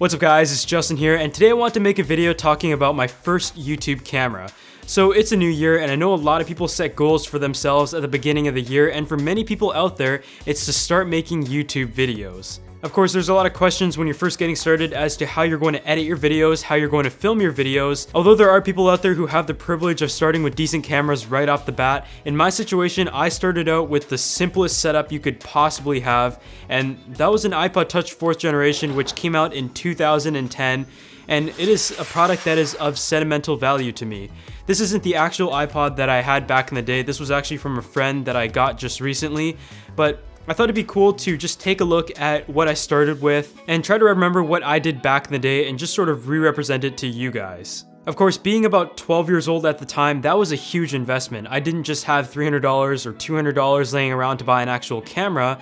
What's up guys, it's Justin here, and today I want to make a video talking about my first YouTube camera. So it's a new year, and I know a lot of people set goals for themselves at the beginning of the year, and for many people out there, it's to start making YouTube videos. Of course, there's a lot of questions when you're first getting started as to how you're going to edit your videos, how you're going to film your videos. Although there are people out there who have the privilege of starting with decent cameras right off the bat, in my situation, I started out with the simplest setup you could possibly have, and that was an iPod Touch 4th generation, which came out in 2010. And it is a product that is of sentimental value to me. This isn't the actual iPod that I had back in the day. This was actually from a friend that I got just recently, but I thought it'd be cool to just take a look at what I started with and try to remember what I did back in the day and just sort of re-represent it to you guys. Of course, being about 12 years old at the time, that was a huge investment. I didn't just have $300 or $200 laying around to buy an actual camera,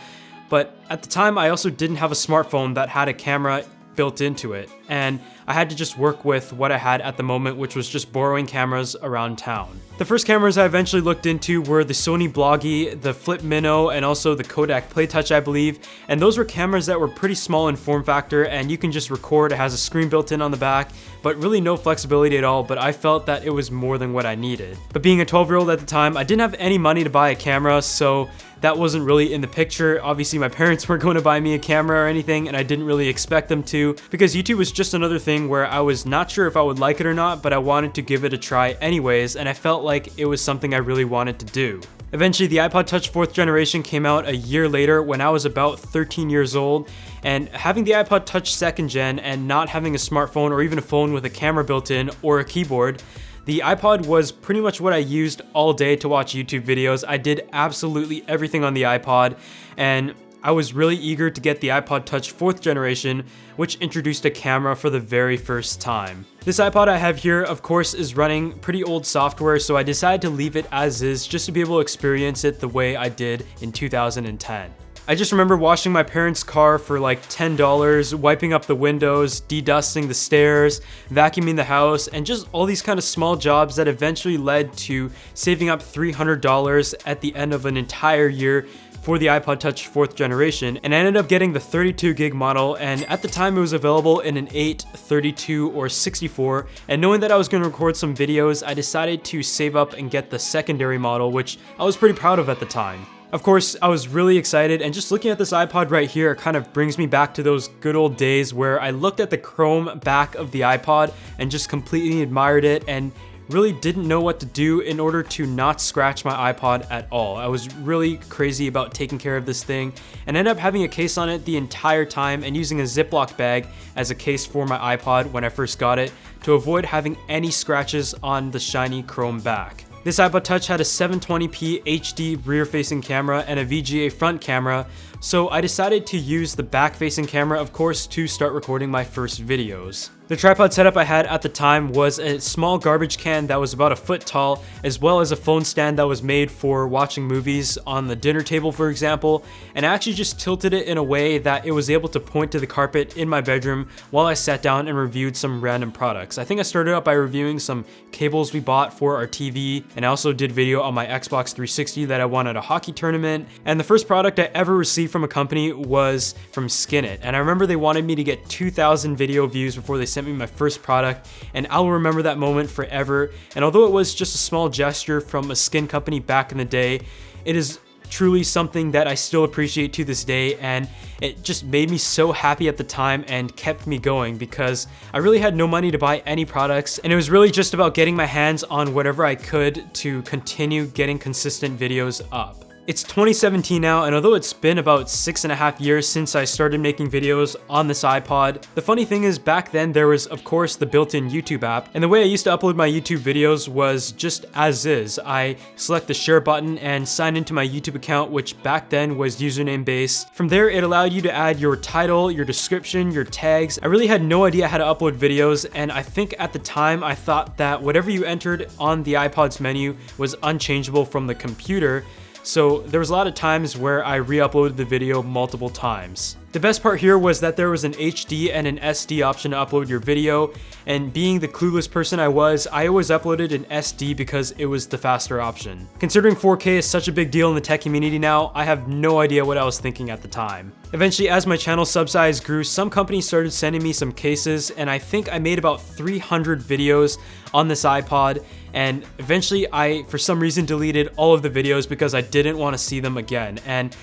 but at the time I also didn't have a smartphone that had a camera built into it, and I had to just work with what I had at the moment, which was just borrowing cameras around town. The first cameras I eventually looked into were the Sony Bloggie, the Flip Minnow, and also the Kodak PlayTouch, I believe, and those were cameras that were pretty small in form factor, and you can just record. It has a screen built in on the back, but really no flexibility at all, but I felt that it was more than what I needed. But being a 12-year-old at the time, I didn't have any money to buy a camera, so that wasn't really in the picture. Obviously, my parents weren't going to buy me a camera or anything, and I didn't really expect them to, because YouTube was just another thing where I was not sure if I would like it or not, but I wanted to give it a try anyways, and I felt like it was something I really wanted to do. Eventually, the iPod Touch 4th generation came out a year later when I was about 13 years old, and having the iPod Touch 2nd gen and not having a smartphone or even a phone with a camera built in or a keyboard, the iPod was pretty much what I used all day to watch YouTube videos. I did absolutely everything on the iPod, and I was really eager to get the iPod Touch 4th generation, which introduced a camera for the very first time. This iPod I have here, of course, is running pretty old software, so I decided to leave it as is just to be able to experience it the way I did in 2010. I just remember washing my parents' car for like $10, wiping up the windows, de-dusting the stairs, vacuuming the house, and just all these kind of small jobs that eventually led to saving up $300 at the end of an entire year for the iPod Touch 4th generation, and I ended up getting the 32 gig model, and at the time it was available in an 8, 32, or 64, and knowing that I was going to record some videos, I decided to save up and get the secondary model, which I was pretty proud of at the time. Of course, I was really excited, and just looking at this iPod right here kind of brings me back to those good old days where I looked at the chrome back of the iPod and just completely admired it and really didn't know what to do in order to not scratch my iPod at all. I was really crazy about taking care of this thing and ended up having a case on it the entire time and using a Ziploc bag as a case for my iPod when I first got it to avoid having any scratches on the shiny chrome back. This iPod Touch had a 720p HD rear-facing camera and a VGA front camera, so I decided to use the back-facing camera, of course, to start recording my first videos. The tripod setup I had at the time was a small garbage can that was about a foot tall, as well as a phone stand that was made for watching movies on the dinner table, for example, and I actually just tilted it in a way that it was able to point to the carpet in my bedroom while I sat down and reviewed some random products. I think I started out by reviewing some cables we bought for our TV, and I also did video on my Xbox 360 that I won at a hockey tournament, and the first product I ever received from a company was from Skinit, and I remember they wanted me to get 2,000 video views before they sent me my first product, and I will remember that moment forever. And although it was just a small gesture from a skin company back in the day, it is truly something that I still appreciate to this day, and it just made me so happy at the time and kept me going because I really had no money to buy any products, and it was really just about getting my hands on whatever I could to continue getting consistent videos up. It's 2017 now, and although it's been about 6.5 years since I started making videos on this iPod, the funny thing is back then there was of course the built-in YouTube app, and the way I used to upload my YouTube videos was just as is. I select the share button and sign into my YouTube account, which back then was username based. From there it allowed you to add your title, your description, your tags. I really had no idea how to upload videos, and I think at the time I thought that whatever you entered on the iPod's menu was unchangeable from the computer. So there was a lot of times where I re-uploaded the video multiple times. The best part here was that there was an HD and an SD option to upload your video, and being the clueless person I was, I always uploaded an SD because it was the faster option. Considering 4K is such a big deal in the tech community now, I have no idea what I was thinking at the time. Eventually, as my channel sub size grew, some companies started sending me some cases, and I think I made about 300 videos on this iPod, and eventually I, for some reason, deleted all of the videos because I didn't want to see them again. And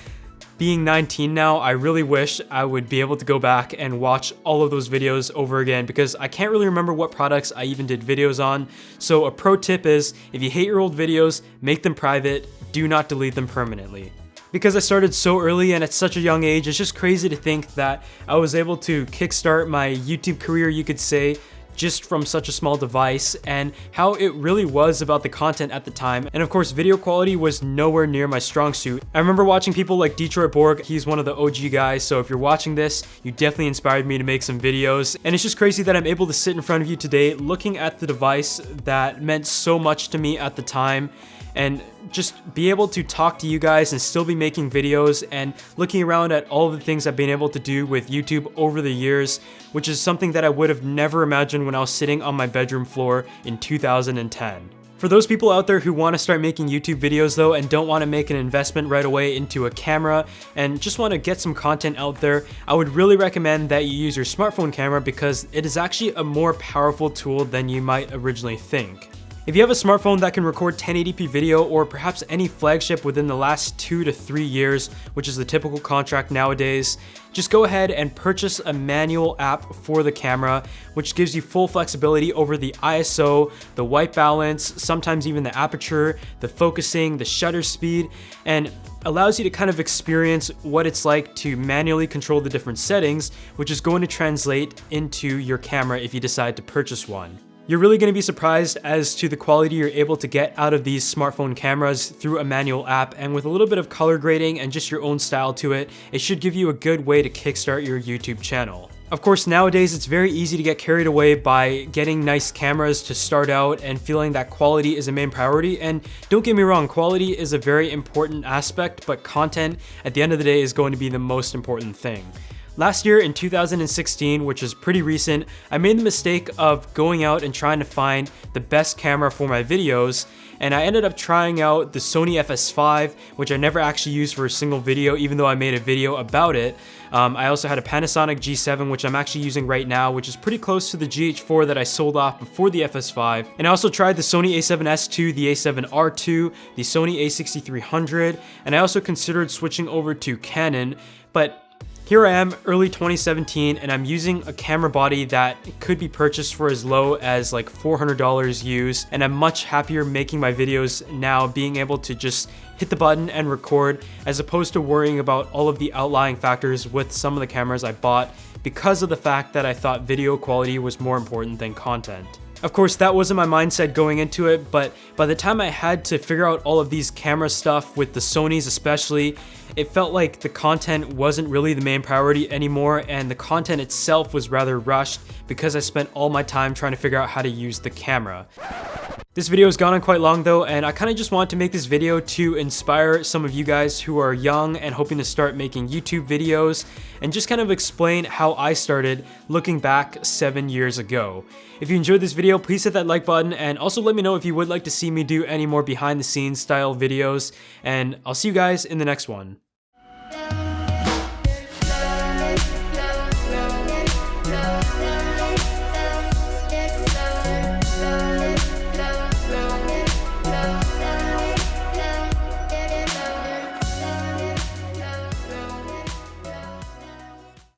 being 19 now, I really wish I would be able to go back and watch all of those videos over again because I can't really remember what products I even did videos on. So a pro tip is, if you hate your old videos, make them private, do not delete them permanently. Because I started so early and at such a young age, it's just crazy to think that I was able to kickstart my YouTube career, you could say, just from such a small device, and how it really was about the content at the time. And of course, video quality was nowhere near my strong suit. I remember watching people like Detroit Borg. He's one of the OG guys, so if you're watching this, you definitely inspired me to make some videos. And it's just crazy that I'm able to sit in front of you today looking at the device that meant so much to me at the time, and just be able to talk to you guys and still be making videos and looking around at all the things I've been able to do with YouTube over the years, which is something that I would have never imagined when I was sitting on my bedroom floor in 2010. For those people out there who want to start making YouTube videos though and don't want to make an investment right away into a camera and just want to get some content out there, I would really recommend that you use your smartphone camera because it is actually a more powerful tool than you might originally think. If you have a smartphone that can record 1080p video, or perhaps any flagship within the last 2 to 3 years, which is the typical contract nowadays, just go ahead and purchase a manual app for the camera, which gives you full flexibility over the ISO, the white balance, sometimes even the aperture, the focusing, the shutter speed, and allows you to kind of experience what it's like to manually control the different settings, which is going to translate into your camera if you decide to purchase one. You're really going to be surprised as to the quality you're able to get out of these smartphone cameras through a manual app, and with a little bit of color grading and just your own style to it, it should give you a good way to kickstart your YouTube channel. Of course, nowadays it's very easy to get carried away by getting nice cameras to start out and feeling that quality is a main priority. And don't get me wrong, quality is a very important aspect, but content at the end of the day is going to be the most important thing. Last year in 2016, which is pretty recent, I made the mistake of going out and trying to find the best camera for my videos, and I ended up trying out the Sony FS5, which I never actually used for a single video, even though I made a video about it. I also had a Panasonic G7, which I'm actually using right now, which is pretty close to the GH4 that I sold off before the FS5. And I also tried the Sony a7S II, the a7R II, the Sony a6300, and I also considered switching over to Canon, but here I am, early 2017, and I'm using a camera body that could be purchased for as low as like $400 used, and I'm much happier making my videos now, being able to just hit the button and record, as opposed to worrying about all of the outlying factors with some of the cameras I bought, because of the fact that I thought video quality was more important than content. Of course, that wasn't my mindset going into it, but by the time I had to figure out all of these camera stuff with the Sonys especially, it felt like the content wasn't really the main priority anymore, and the content itself was rather rushed because I spent all my time trying to figure out how to use the camera. This video has gone on quite long though, and I kind of just wanted to make this video to inspire some of you guys who are young and hoping to start making YouTube videos, and just kind of explain how I started looking back 7 years ago. If you enjoyed this video, please hit that like button, and also let me know if you would like to see me do any more behind the scenes style videos, and I'll see you guys in the next one.